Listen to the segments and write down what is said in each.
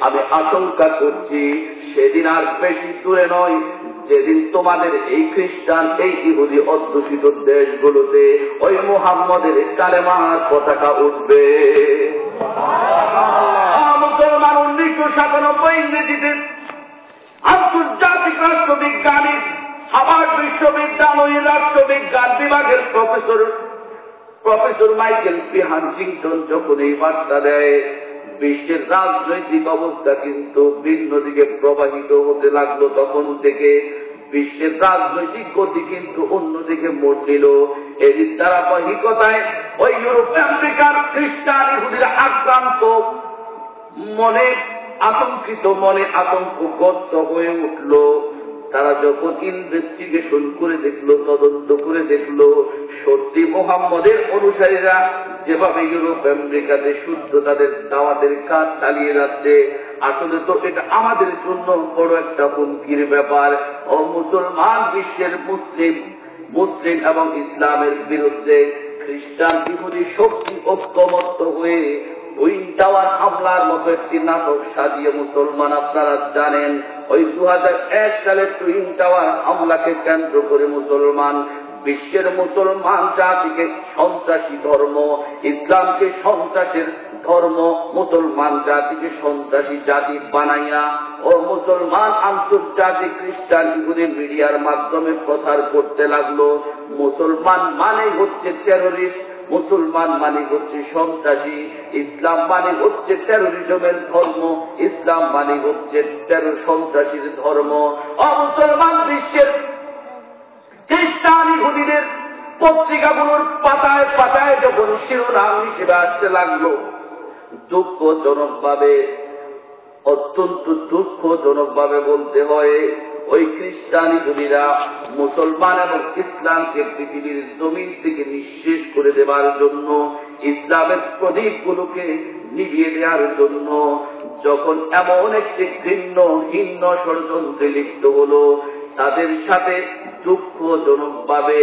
আমি আশঙ্কা করছি সেদিন আর বেশি দূরে নয়, যেদিন তোমাদের এই খ্রিস্টান, এই ইহুদি অধ্যুষিত দেশগুলোতে ওই মুহাম্মদের কালেমার পতাকা উঠবে। মুসলমান 1997 ইংরেজিতে আন্তর্জাতিক রাষ্ট্রবিজ্ঞানী হার্ভার্ড বিশ্ববিদ্যালয়ের রাষ্ট্রবিজ্ঞান বিভাগের প্রফেসর মাইকেল পি হান্টিংটন যখন এই বার্তা দেয়, বিশ্বের রাজনৈতিক অবস্থা কিন্তু ভিন্ন দিকে প্রবাহিত হতে লাগলো। তখন থেকে বিশ্বের রাজনৈতিক গতি কিন্তু অন্যদিকে মোড় নিল। এর ধারাবাহিকতায় ওই ইউরোপ আমেরিকার খ্রিস্টান ইহুদিরা আক্রান্ত মনে, আতঙ্কিত মনে আতঙ্কগ্রস্ত হয়ে উঠল। তারা যখন ইনভেস্টিগেশন করে দেখলো, তদন্ত করে দেখলো, সত্যি মুহাম্মদের অনুসারীরা যেভাবে ইউরোপ আমেরিকাতে শুদ্ধ তাদের দাওয়াতের কাজ চালিয়ে যাচ্ছে, আসলে তো এটা আমাদের জন্য বড় একটা হুমকির ব্যাপার। ও মুসলমান, বিশ্বের মুসলিম এবং ইসলামের বিরুদ্ধে খ্রিস্টান ইহুদি শক্তি ঐক্যমত্য হয়ে টুইন টাওয়ার হামলার মতো একটি নাটক সাজিয়ে মুসলমান, আপনারা জানেন ওই 2001 সালের টুইন টাওয়ার হামলাকে কেন্দ্র করে মুসলমান বিশ্বের মুসলমান জাতিকে সন্ত্রাসী ধর্ম, ইসলামকে সন্ত্রাসের ধর্ম, মুসলমান জাতিকে সন্ত্রাসী জাতি বানাইয়া ও মুসলমান আন্তর্জাতিক খ্রিস্টান ইহুদি মিডিয়ার মাধ্যমে প্রচার করতে লাগলো। মুসলমান মানে হচ্ছে টেররিস্ট, মুসলমান মানে হচ্ছে সন্ত্রাসী, ইসলাম মানে হচ্ছে টেররিজমের ধর্ম, ইসলাম মানে হচ্ছে সন্ত্রাসীর ধর্ম। অমুসলমান বিশ্বের খ্রিস্টান ইহুদিদের পত্রিকাগুলোর পাতায় পাতায় যখন শিরোনাম হিসেবে আসতে লাগলো, দুঃখজনক ভাবে, অত্যন্ত দুঃখজনক ভাবে বলতে হয়, ওই খ্রিস্টান ইহুদিরা মুসলমান এবং ইসলামকে পৃথিবীর জমিন থেকে নিঃশেষ করে দেবার জন্য, ইসলামের প্রদীপগুলোকে নিভিয়ে দেওয়ার জন্য যখন এমন একটি ঘৃণ্য হীন ষড়যন্ত্রে লিপ্ত হলো, তাদের সাথে দুঃখজনক ভাবে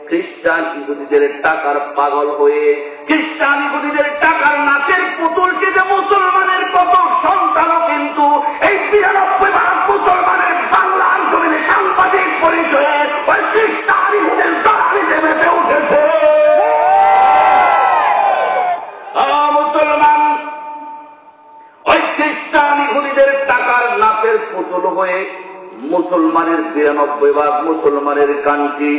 খ্রিস্টান ইহুদিদের টাকার পাগল হয়ে, খ্রিস্টান ইহুদিদের টাকার নাচের পুতুলকে যে মুসলমানের কত সন্তানও কিন্তু এই 92% মুসলমানের বাংলার জমিনে সাংবাদিক পরিচয়ে ওই খ্রিস্টান ইহুদের দালালিতে মেতে উঠেছে। মুসলমান ওই খ্রিস্টান ইহুদিদের টাকার নাচের পুতুল হয়ে মুসলমানের 92% মুসলমানের কান্ট্রি,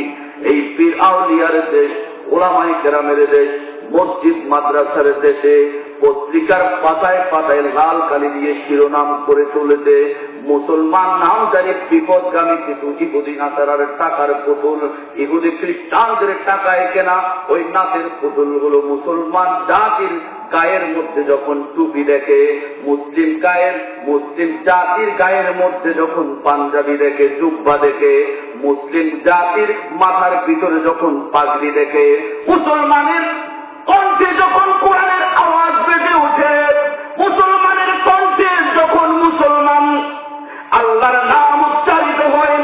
এই পীর আউলিয়ার দেশ, ওলামায়ে কেরামের দেশ, মসজিদ মাদ্রাসার দেশে পত্রিকার পাতায় পাতায় লাল কালি দিয়ে শিরোনাম করে চলেছে, মুসলমান নামধারী বিপদগামী কিছু ইহুদি নাসারার টাকার পুতুল, ইহুদি খ্রিস্টানদের টাকায় কেনা ওই নাচের পুতুলগুলো মুসলমান জাতির গায়ের মধ্যে যখন টুপি দেখে, মুসলিম জাতির গায়ের মধ্যে যখন পাঞ্জাবি দেখে, জুব্বা দেখে, মুসলিম জাতির মাথার ভিতরে যখন পাগড়ি দেখে, মুসলমানের কণ্ঠে যখন কোরআনের আওয়াজ বেজে ওঠে, মুসলমানের কণ্ঠে যখন মুসলমান আল্লাহর নাম উচ্চারিত হয়,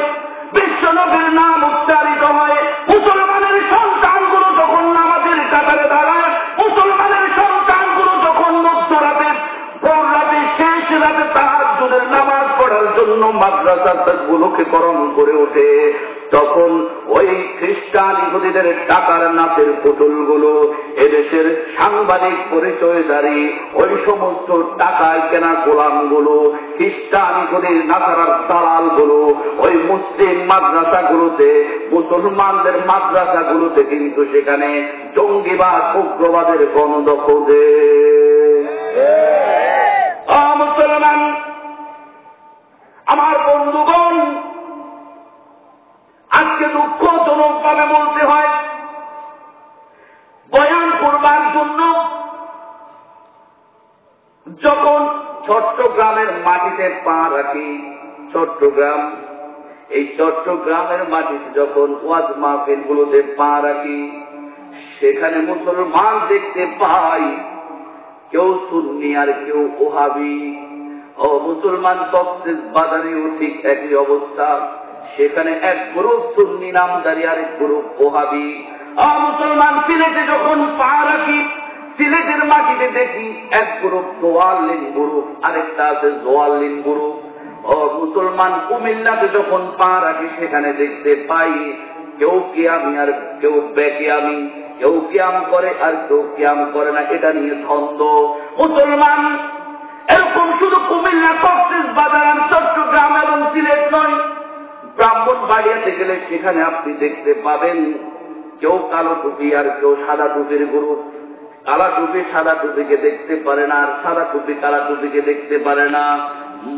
বিশ্বনবীর নাম উচ্চারিত হয়, মুসলমানের সন্তানগুলো যখন নামাজের কাতারে দাঁড়ায়, মুসলমানের সন্তানগুলো যখন মধ্যরাতে, ভোর রাতে, শেষ রাতে তাহাজ্জুদের নামাজ পড়ার জন্য মাদ্রাসাগুলোকে গরম করে ওঠে, তখন ওই খ্রিস্টান ইহুদিদের টাকার নাচের পুতুলগুলো, এদেশের সাংবাদিক পরিচয়ধারী ওই সমস্ত টাকায় কেনা গোলামগুলো, খ্রিস্টান ইহুদির নাসারার দালালগুলো ওই মুসলিম মাদ্রাসাগুলোতে, মুসলমানদের মাদ্রাসাগুলোতে কিন্তু সেখানে জঙ্গিবাদ, উগ্রবাদের গন্ধ খোঁজে। মুসলমান আমার বন্ধুগণ, আজকে দুঃখজনক ভাবে বলতে হয়, বয়ান করবার জন্য যখন চট্টগ্রামের মাটিতে পা রাখি, এই চট্টগ্রামের মাটিতে যখন ওয়াজ মাহফিলগুলোতে পা রাখি, সেখানে মুসলমান দেখতে পাই কেউ সুন্নি আর কেউ ওহাবি। ও মুসলমান তফসির বাজারেও ঠিক একই অবস্থা, সেখানে এক গ্রুপ সুন্নি নামদারি আর এক গ্রুপ ওহাবি। মুসলমান সিলেটে যখন পা রাখি, সিলেটের মাটিতে দেখি এক গ্রুপ দোয়াল্লিন গ্রুপ, আরেকটা আছে জোয়াল্লিন গ্রুপ। ও মুসলমান কুমিল্লাতে যখন পা রাখি সেখানে দেখতে পাই কেউ কিয়ামি আর কেউ বেকিয়ামি, কেউ কিয়াম করে আর কেউ কিয়াম করে না, এটা নিয়ে দ্বন্দ্ব। মুসলমান এরকম শুধু কুমিল্লা, কক্সবাজার আর চট্টগ্রাম এবং সিলেট নয়, ব্রাহ্মণবাড়িয়াতে গেলে সেখানে আপনি দেখতে পাবেন কেউ কালো টুপি আর কেউ সাদা টুপির গ্রুপ। কালা টুপি সাদা টুপিকে দেখতে পারে না, আর সাদা টুপি কালা টুপিকে দেখতে পারে না।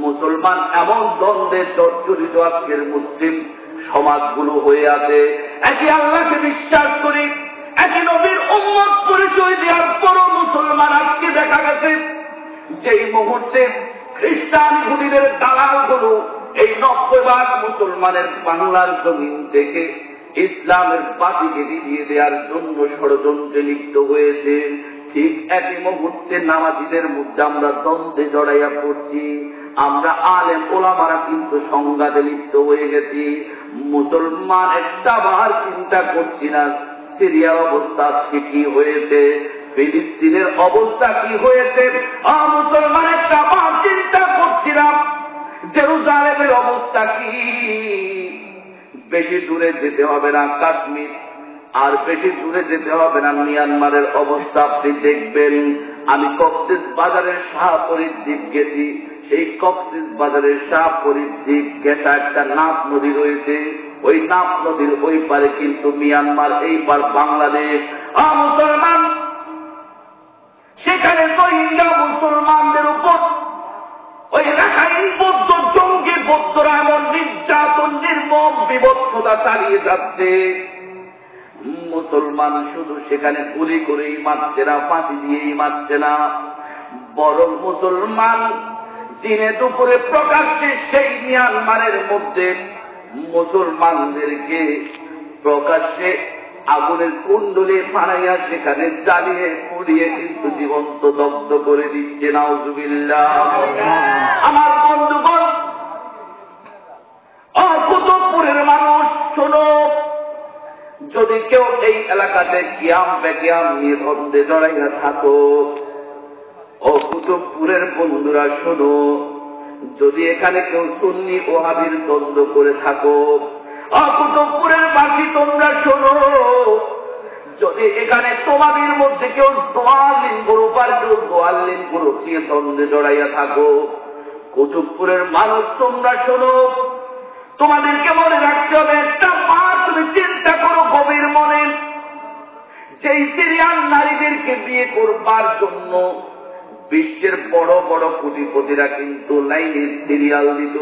মুসলমান এমন দ্বন্দ্বে জর্জরিত আজকের মুসলিম সমাজগুলো হয়ে আছে। একই আল্লাহকে বিশ্বাস করি, একই নবীর উম্মত পরিচয় দেওয়ার পরও মুসলমান আজকে দেখা গেছে যেই মুহূর্তে খ্রিস্টান ইহুদিদের দালালগুলো এই 90% মুসলমানের বাংলার জমিন থেকে ইসলামের বাতিকে দিয়ে দেওয়ার জন্য ষড়যন্ত্রে লিপ্ত হয়েছে, ঠিক একই মুহূর্তে নামাজিদের মধ্যে আমরা দ্বন্দ্বে জড়াইয়া পড়ছি। আমরা আলেম ওলামারা কিন্তু সংঘাতে লিপ্ত হয়ে গেছি। মুসলমান একটা বার চিন্তা করছি না সিরিয়ার অবস্থা আজকে কি হয়েছে, ফিলিস্তিনের অবস্থা কি হয়েছে। মুসলমান একটা বার চিন্তা করছিলাম জেরুজালেমের অবস্থা কি। বেশি দূরে যেতে হবে না কাশ্মীর, আর বেশি দূরে যেতে হবে না মিয়ানমারের অবস্থা আপনি দেখবেন। আমি কক্সবাজারের শাহপরীর দ্বীপ গেছি, সেই কক্সবাজারের শাহপরীর দ্বীপ ঘেঁষা একটা নাফ নদী রয়েছে, ওই নাফ নদীর ওই পারে কিন্তু মিয়ানমার, এই পার বাংলাদেশ। মুসলমান সেখানে রোহিঙ্গা মুসলমানদের উপর ওই রাখাইন বৌদ্ধ জঙ্গি বৌদ্ধরা এমন নির্যাতন নির্মম বিভৎসতা চালিয়ে যাচ্ছে। মুসলমান শুধু সেখানে গুলি করেই মারছে না, ফাঁসি দিয়েই মারছে না, বরং মুসলমান দিনে দুপুরে প্রকাশ্যে সেই মিয়ানমারের মধ্যে মুসলমানদেরকে প্রকাশ্যে আগুনের কুণ্ডলে বানাইয়া সেখানে জ্বালিয়ে পুড়িয়ে কিন্তু জীবন্ত দগ্ধ করে দিচ্ছে। নাউজুবিল্লাহ। আমার বন্ধুগণ, কুতুবপুরের মানুষ শোনো, যদি কেউ এই এলাকাতে কিয়াম বেকিয়াম নিয়ে দ্বন্দ্বে জড়াইয়া থাকো, ও কুতুবপুরের বন্ধুরা শোনো, যদি এখানে কেউ সুন্নি ওয়াহাবির দ্বন্দ্ব করে থাকো, কুতুবপুরের বাসী তোমরা শোনো, যদি এখানে তোমাদের মধ্যে কেউ দোয়াল্লিন গ্রুপ আর কেউ দোয়াল্লিন গ্রুপ নিয়ে দ্বন্দ্বে জড়াইয়া থাকো, কুতুবপুরের মানুষ তোমরা শোনো, তোমাদেরকে মনে রাখতে হবে একটা বার তুমি চিন্তা করো গভীর মনে, সেই সিরিয়ান নারীদেরকে বিয়ে করবার জন্য বিশ্বের বড় বড় কোটিপতিরা কিন্তু লাইনের সিরিয়াল দিত।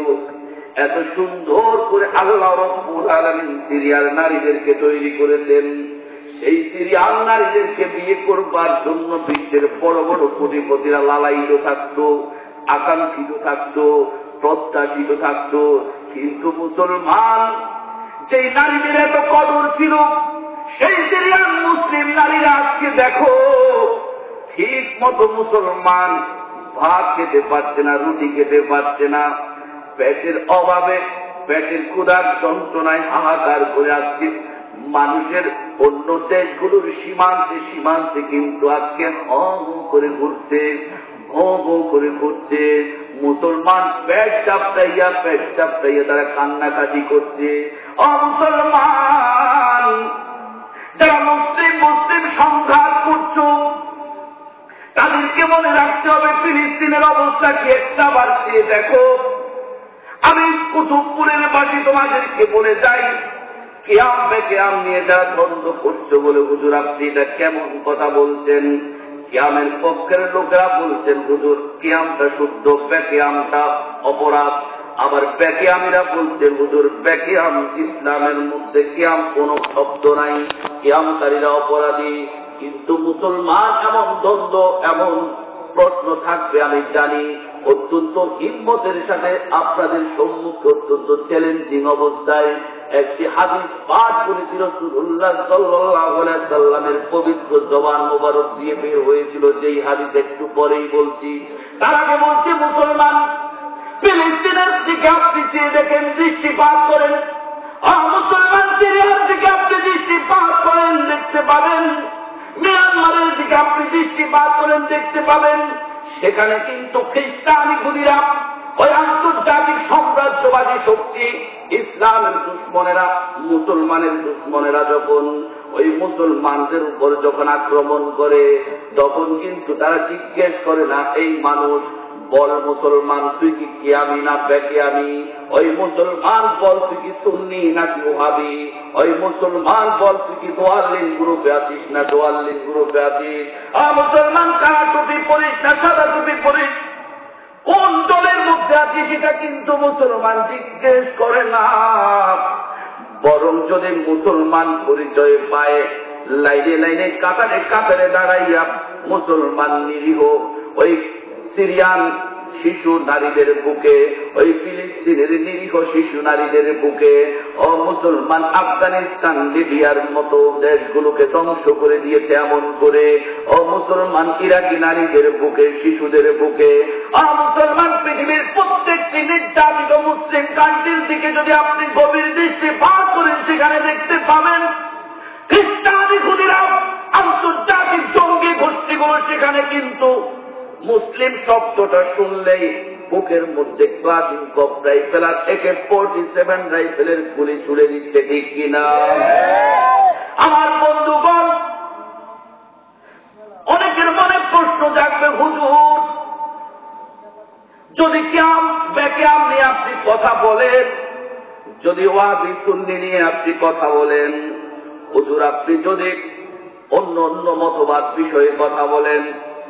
এত সুন্দর করে আল্লাহ রাব্বুল আলামিন সিরিয়াল নারীদেরকে তৈরি করেছেন। সেই সিরিয়াল নারীদেরকে বিয়ে করবার জন্য বিশ্বের বড় বড় কোটিপতিরা লালায়িত থাকতো, আকাঙ্ক্ষিত থাকতো, প্রত্যাশিত থাকতো। কিন্তু মুসলমান সেই নারীদের এত কদর ছিল, সেই সিরিয়ান মুসলিম নারীরা আজকে দেখো ঠিক মতো মুসলমান ভাত খেতে পারছে না, রুটি খেতে পারছে না, পেটের অভাবে, পেটের ক্ষুধার যন্ত্রণায় হাহাকার করে আজকে মানুষের অন্য দেশগুলোর সীমান্তে সীমান্তে কিন্তু আজকে করে ঘুরছে, করে ঘুরছে। মুসলমান পেট চাপটাইয়া তারা কান্নাকাটি করছে। মুসলমান যারা মুসলিম সংঘাত করছো, তাদেরকে মনে রাখতে হবে ফিলিস্তিনের অবস্থা কি একটা বাড়ছে দেখো। আমি কুতুবপুরের বাসী তোমাদেরকে বলে যাই, কিয়াম বেকিয়াম নিয়ে যারা দ্বন্দ্ব করছো বলে হুজুর আপনি এটা কেমন কথা বলছেন। কিয়ামের পক্ষের লোকেরা বলছেন হুজুর কিয়ামটা শুদ্ধ, বেকিয়ামটা অপরাধ। আবার বেকিয়ামিরা বলছেন হুজুর বেকিয়াম ইসলামের মধ্যে কিয়াম কোন শব্দ নাই, কিয়ামকারীরা অপরাধী। কিন্তু মুসলমান এমন দ্বন্দ্ব, এমন প্রশ্ন থাকবে আমি জানি। অত্যন্ত হিম্মতের সাথে আপনাদের সম্মুখে অত্যন্ত চ্যালেঞ্জিং অবস্থায় একটি হাদিস পাঠ করেছিল, রাসূলুল্লাহ সাল্লাল্লাহু আলাইহি সাল্লামের পবিত্র জবান মোবারক দিয়ে বের হয়েছিল, যেই হাদিস একটু পরেই বলছি। তার আগে বলছি মুসলমান ফিলিস্তিনের দিকে আপনি চেয়ে দেখেন, দৃষ্টিপাত করেন। মুসলমান সিরিয়ার দিকে আপনি দৃষ্টিপাত করেন, দেখতে পাবেন মায়ানমারের দিকে আপনি দৃষ্টিপাত করেন, দেখতে পাবেন সেখানে কিন্তু খ্রিস্টান ইহুদিরা, ওই আন্তর্জাতিক সাম্রাজ্যবাদী শক্তি, ইসলামের দুশ্মনেরা, মুসলমানের দুশ্মনেরা যখন ওই মুসলমানদের উপর যখন আক্রমণ করে, তখন কিন্তু তারা জিজ্ঞেস করে না এই মানুষ বল মুসলমান তুই কি কিয়ামি না বেকিয়ামি, ওই মুসলমান বল তুই কি সুন্নি নাকি ওহাবি, ওই মুসলমান বল তুই কি দোয়াল্লিন গ্রুপে আছিস না দোয়াল্লিন গ্রুপে আছিস, মুসলমান কালা টুপি পরিস না সাদা টুপি পরিস, কোন দলের মধ্যে আছিস সেটা কিন্তু মুসলমান জিজ্ঞেস করে না। বরং যদি মুসলমান পরিচয় পায়, লাইনে লাইনে কাতারে কাতারে দাঁড়াইয়া মুসলমান নিরীহ ওই সিরিয়ান শিশু নারীদের বুকে, ওই ফিলিস্তিনের নিরীহ শিশু নারীদের বুকে, ও মুসলমান আফগানিস্তান লিবিয়ার মতো দেশগুলোকে ধ্বংস করে দিয়েছে এমন করে, ও মুসলমান ইরাকি নারীদের বুকে, শিশুদের বুকে, মুসলমান পৃথিবীর প্রত্যেকটি নির্যাতিত মুসলিম কান্ট্রির দিকে যদি আপনি গভীর দৃষ্টিপাত করেন, সেখানে দেখতে পাবেন খ্রিস্টান ইহুদিরা, আন্তর্জাতিক জঙ্গি গোষ্ঠীগুলো সেখানে কিন্তু মুসলিম শব্দটা শুনলেই বুকের মধ্যে ক্লাসিনকভ রাইফেল আর AK-47 রাইফেলের গুলি ছুড়ে দিচ্ছে, ঠিক কিনা? আমার বন্ধুগণ, অনেকের মনে প্রশ্ন জাগবে, হুজুর যদি কিয়াম বেকিয়াম নিয়ে আপনি কথা বলেন, যদি ওয়াহাবি সুন্নি নিয়ে আপনি কথা বলেন, হুজুর আপনি যদি অন্য অন্য মতবাদ বিষয়ে কথা বলেন,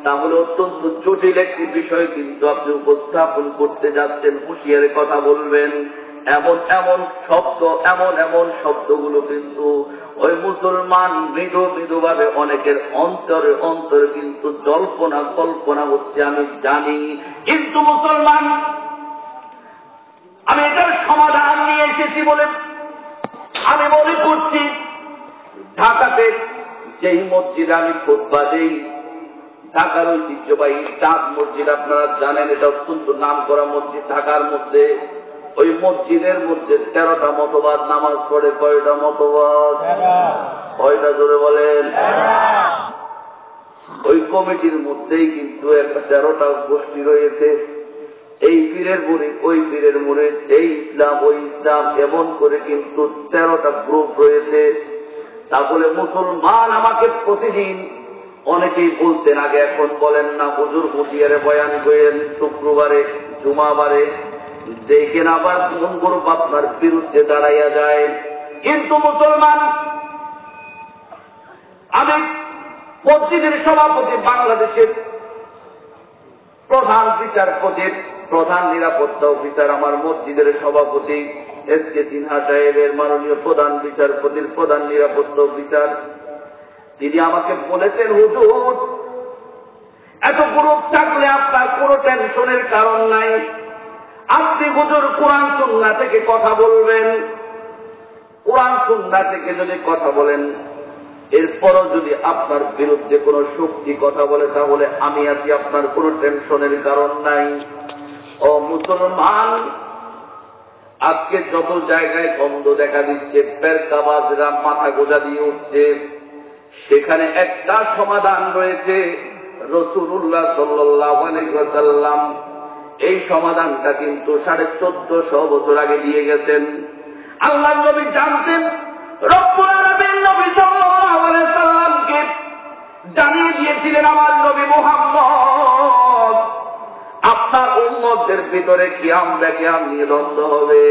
তাহলে অত্যন্ত জটিল একটি বিষয় কিন্তু আপনি উপস্থাপন করতে যাচ্ছেন, হুঁশিয়ারে কথা বলবেন। এমন এমন শব্দ, এমন এমন শব্দগুলো কিন্তু ওই মুসলমান মৃদু মৃদুভাবে অনেকের অন্তরে অন্তরে কিন্তু জল্পনা কল্পনা হচ্ছে, আমি জানি। কিন্তু মুসলমান, আমি এটার সমাধান নিয়ে এসেছি বলে আমি মনে করছি, ঢাকাতে যেই মসজিদে আমি খুতবা দেই, ঢাকার ঐতিহ্যবাহী চাঁদ মসজিদ, আপনারা জানেন এটা অত্যন্ত নাম করা মসজিদ ঢাকার মধ্যে। ওই মসজিদের মধ্যে 13টা মতবাদ নামাজ পড়ে। কয়টা মতবাদ? কয়টা জোরে বলেন? ওই কমিটির মধ্যেই কিন্তু একটা 13টা গোষ্ঠী রয়েছে। এই পীরের মুরিদ, ওই পীরের মুরিদ, এই ইসলাম, ওই ইসলাম, এমন করে কিন্তু 13টা গ্রুপ রয়েছে। তাহলে মুসলমান আমাকে প্রতিদিন অনেকেই বলতেন আগে, এখন বলেন না, হুজুর হুঁশিয়ারে বয়ান করেন শুক্রবারে, জুমাবারে, দেখেন আবার কোন গ্রুপ আপনার বিরুদ্ধে দাঁড়াইয়া যায়। কিন্তু মুসলমান, আমি মসজিদের সভাপতি, বাংলাদেশের প্রধান বিচারপতির প্রধান নিরাপত্তা অফিসার, আমার মসজিদের সভাপতি SK সিনহা সাহেবের মাননীয় প্রধান বিচারপতির প্রধান নিরাপত্তা অফিসার, তিনি আমাকে বলেছেন, হুজুর এত গ্রুপ থাকলে আপনার কোনো টেনশনের কারণ নাই, আপনি হুজুর কোরআন সুন্নাহ থেকে কথা বলবেন। কোরআন সুন্নাহ থেকে যদি কথা বলেন, এরপরও যদি আপনার বিরুদ্ধে কোনো শক্তি কথা বলে, তাহলে আমি আছি, আপনার কোনো টেনশনের কারণ নাই। ও মুসলমান, আজকে যত জায়গায় দ্বন্দ্ব দেখা দিচ্ছে, পেরকাবাজরা মাথা গোজা দিয়ে উঠছে, সেখানে একটা সমাধান রয়েছে। রাসূলুল্লাহ সাল্লাল্লাহু আলাইহি ওয়াসাল্লাম এই সমাধানটা কিন্তু 1450 বছর আগে দিয়ে গেছেন। আল্লাহর নবী জানতেন, রব্বুল আলামিন নবী সাল্লাল্লাহু আলাইহি ওয়াসাল্লামকে জানিয়ে দিয়েছিলেন, আমার নবী মুহাম্মদ, আপনার উম্মতদের ভিতরে কিয়াম বেকিয়াম নিয়ে দ্বন্দ্ব হবে,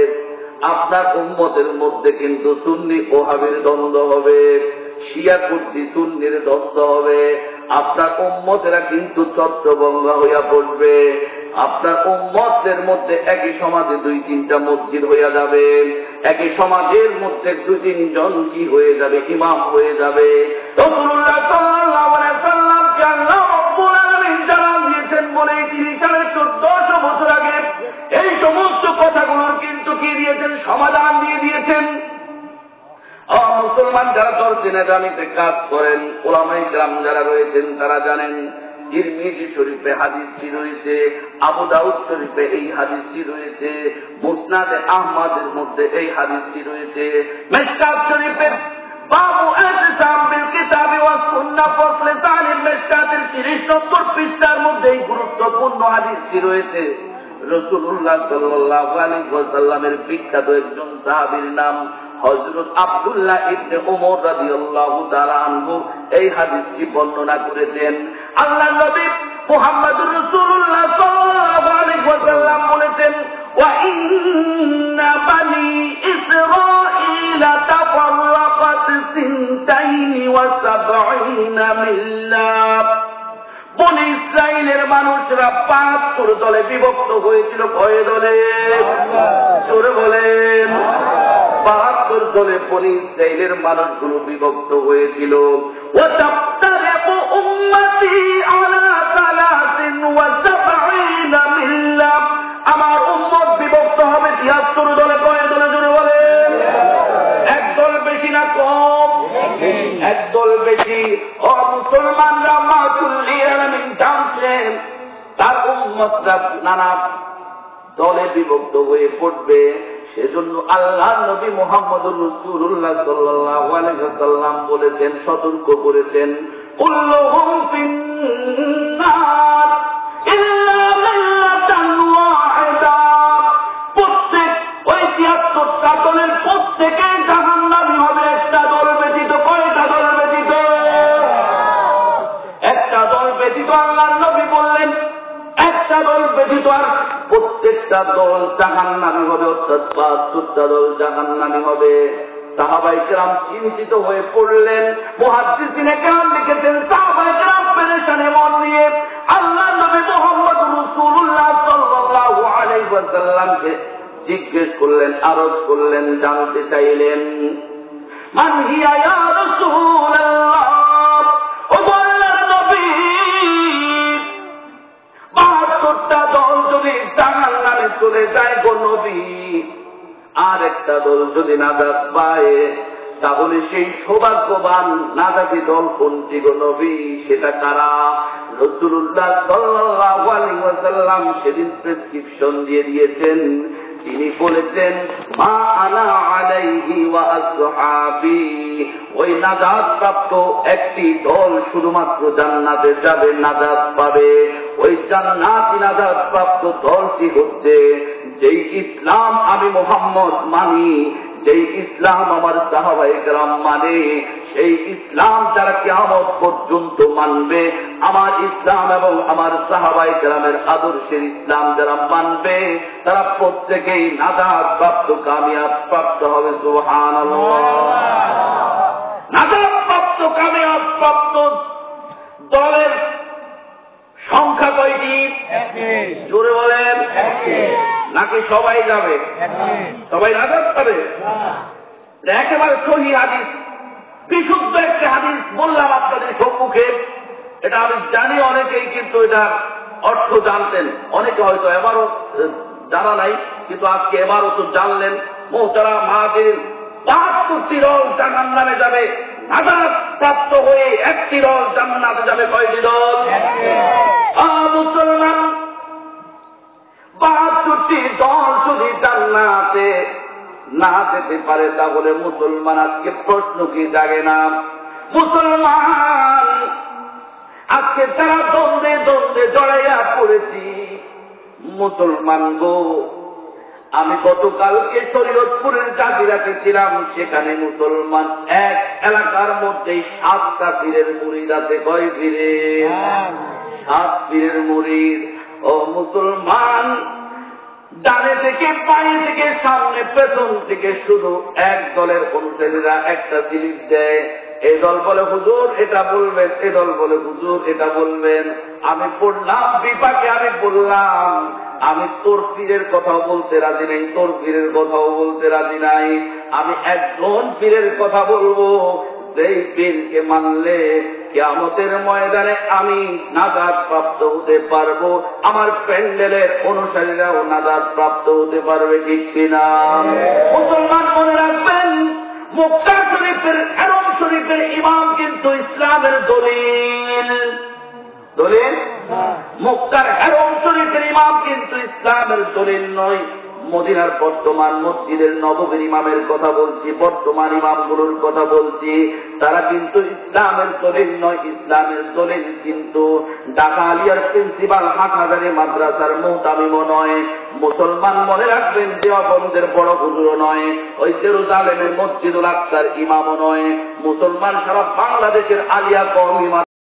আপনার উম্মতের মধ্যে কিন্তু সুন্নি ওহাবির দ্বন্দ্ব হবে, শিয়া কুর্দি সুন্নির দ্বন্দ্ব হবে, আপনার উম্মতেরা কিন্তু ছত্রভঙ্গা হইয়া পড়বে, আপনার উম্মতদের মধ্যে একই সমাজে 2-3টা মসজিদ হইয়া যাবে, একই সমাজের মধ্যে 2-3 জন কি হয়ে যাবে, ইমাম হয়ে যাবে। রাসূলুল্লাহ সাল্লাল্লাহু আলাইহি ওয়াসাল্লামকে আল্লাহ রাব্বুল আলামিন জানান দিয়েছেন বলে 1450 বছর আগে এই সমস্ত কথাগুলোর কিন্তু কি দিয়েছেন, সমাধান দিয়ে দিয়েছেন। মুসলমান যারা চলছে নেতানিতে কাজ করেন, ওলামায়ে কেরাম যারা রয়েছেন, তারা জানেন তিরমিজি শরীফে হাদিসটি রয়েছে, আবু দাউদ শরীফে এই হাদিসটি রয়েছে, মুসনাদে আহমদের মধ্যে এই হাদিসটি রয়েছে, মিশকাত শরীফে বাবু ইতিসাম বিল কিতাবি ওয়াস সুন্নাহ ফসল তানিল মিশকাতের 30 নম্বর পৃষ্ঠার মধ্যে এই গুরুত্বপূর্ণ হাদিসটি রয়েছে। রাসূলুল্লাহ সাল্লাল্লাহু আলাইহি ওয়াসাল্লামের বিখ্যাত একজন সাহাবীর নাম হযরত আব্দুল্লাহ ইবনে ওমর রাদিয়াল্লাহু তাআলা আনহু এই হাদিসটি বর্ণনা করেছেন। আল্লাহর নবী মুহাম্মদুর রাসূলুল্লাহ সাল্লাল্লাহু আলাইহি ওয়াসাল্লাম বলেছেন, ওয়া ইন্না বানি ইসরাঈলা তাফাররাকাত 72 মিল্লাত। বনি ইসরাইলের মানুষরা 72 দলে বিভক্ত হয়েছিল। কয় দলে? জোরে বলেন। 72 দলে বনি ইসরাইলের মানুষগুলো বিভক্ত হয়েছিল। ওয়াতাফতারিকু উম্মতি আলা 73 মিল্লাত। আমার উম্মত বিভক্ত হবে 73 দলে। কয় দলে? জোরে বলেন। এক দল বেশি না কম? এক দল বেশি। ও মুসলমানরা, মাতুল্লিল আলামিন জানতেন তার উম্মতরা নানা দলে বিভক্ত হয়ে পড়বে। সেজন্য আল্লাহর নবী মুহাম্মদুর রাসূলুল্লাহ সাল্লাল্লাহু আলাইহি ওয়াসাল্লাম বলেছেন, সতর্ক করেছেন, কুল্লুহুম ফিন্নার ইল্লা মিল্লাতান ওয়াহিদা। প্রত্যেক ওই 73টা দলের প্রত্যেকে জাহান্নামী হবে, একটা দল ব্যতীত। কয়টা দল ব্যতীত? একটা দল ব্যতীত। আল্লাহর নবী বললেন একটা দল ব্যতীত আর প্রত্যেকটা দল জাহান্নামী হবে, অর্থাৎ 72টা দল জাহান্নামী হবে। সাহাবায়ে কেরাম চিন্তিত হয়ে পড়লেন। মুহাদ্দিসিনে কেরাম লিখেছেন, সাহাবায়ে কেরাম পেরেশানে মন নিয়ে আল্লাহর নবী মুহাম্মদ রাসূলুল্লাহ সাল্লাল্লাহু আলাইহি ওয়াসাল্লামকে জিজ্ঞেস করলেন, আরজ করলেন, জানতে চাইলেন, মান হিয়া ইয়া রাসূলুল্লাহ। ও আল্লাহর নবী, 72টা দল যদি জাহান্নামে চলে যায় গো নবী, আর একটা দল যদি নাজাত পায়, তাহলে সেই সৌভাগ্যবান নাজাতি দল কোনটি গো নবী? সেটা কারা? রাসূলুল্লাহ সাল্লাল্লাহু আলাইহি ওয়াসাল্লাম সেদিন প্রেসক্রিপশন দিয়ে দিয়েছেন। তিনি বলেছেন, মা আনা আলাইহি ওয়া আসহাবি। ওই নাজাত প্রাপ্ত একটি দল শুধুমাত্র জান্নাতে যাবে, নাজাত পাবে। ওই জান্নাতি নাজাত প্রাপ্ত দলটি হচ্ছে যেই ইসলাম আমি মুহাম্মদ মানি, যেই ইসলাম আমার সাহাবায়ে কেরাম মানে, সেই ইসলাম যারা কিয়ামত পর্যন্ত মানবে, আমার ইসলাম এবং আমার সাহাবায়ে কেরামের আদর্শের ইসলাম যারা মানবে, তারা প্রত্যেকেই নাজাত প্রাপ্ত, কামিয়াব প্রাপ্ত হবে। সুবহানাল্লাহ। নাজাত প্রাপ্ত, কামিয়াব প্রাপ্ত দলের সংখ্যা কয়টি? জোরে বলেন। নাকি সবাই যাবে? সবাই নাজাত পাবে? একেবারে সহি হাদিস, বিশুদ্ধ একটা হাদিস বললাম আপনাদের সম্মুখে। এটা আমি জানি অনেকেই কিন্তু এটা অর্থ জানতেন, অনেকে হয়তো এবারও জানা নাই, কিন্তু আজকে এবারও তো জানলেন। মোহতারাম হাজির, 72টি দল জাহান্নামে যাবে, নাজাত প্রাপ্ত হয়ে একটি দল জান্নাতে যাবে। কয়টি দল? মুসলমান, 72টি দল যদি জান্নাতে না যেতে পারে, তাহলে মুসলমান আজকে প্রশ্ন কি জাগে না? মুসলমান আজকে যারা দ্বন্দ্বে দ্বন্দ্বে জড়াইয়া পড়েছি, মুসলমান গো, আমি গতকালকে শরীয়তপুরের জাজিরাতে ছিলাম। সেখানে মুসলমান এক এলাকার মধ্যেই 7টা পীরের মুরিদ আছে। কয় পীরের? 7 পীরের মুরিদ। ও মুসলমান, ডানে থেকে পায়ে থেকে সামনে পেছন থেকে শুধু এক দলের অনুসারীরা একটা স্লিপ দেয়। এই দল বলে হুজুর এটা বলবেন, এ দল বলে হুজুর এটা বলবেন। আমি পড়লাম বিপাকে, আমি বললাম আমি তোর পীরের কথাও বলতে রাজি নাই, তোর পীরের কথাও বলতে রাজি নাই। আমি একজন পীরের কথা বলবো, যেই পীরকে মানলে কিয়ামতের ময়দানে আমি নাজাত প্রাপ্ত হতে পারবো, আমার প্যান্ডেলের অনুসারীরাও নাজাত প্রাপ্ত হতে পারবে। ঠিক কিনা? মুসলমান মনে রাখবেন, মক্কা শরীফের হারম শরীফের ইমাম কিন্তু ইসলামের দলিল। দলিল? মক্কার হারম শরীফের ইমাম কিন্তু ইসলামের দলিল নয়। মদিনার বর্তমান মসজিদের নববীর ইমামের কথা বলছি, বর্তমান ইমামগুলোর কথা বলছি, তারা কিন্তু ইসলামের দলিল নয়, ইসলামের দলিল কিন্তু ঢাকা আলিয়ার প্রিন্সিপাল হাটহাজারী মাদ্রাসার মুহতামিমও নয়, মুসলমান মনে রাখবেন দেওবন্দের বড় হুজুরও নয়, ওই জেরুজালেমের মসজিদুল আকসার ইমামও নয়, মুসলমান সারা বাংলাদেশের আলিয়া কওমি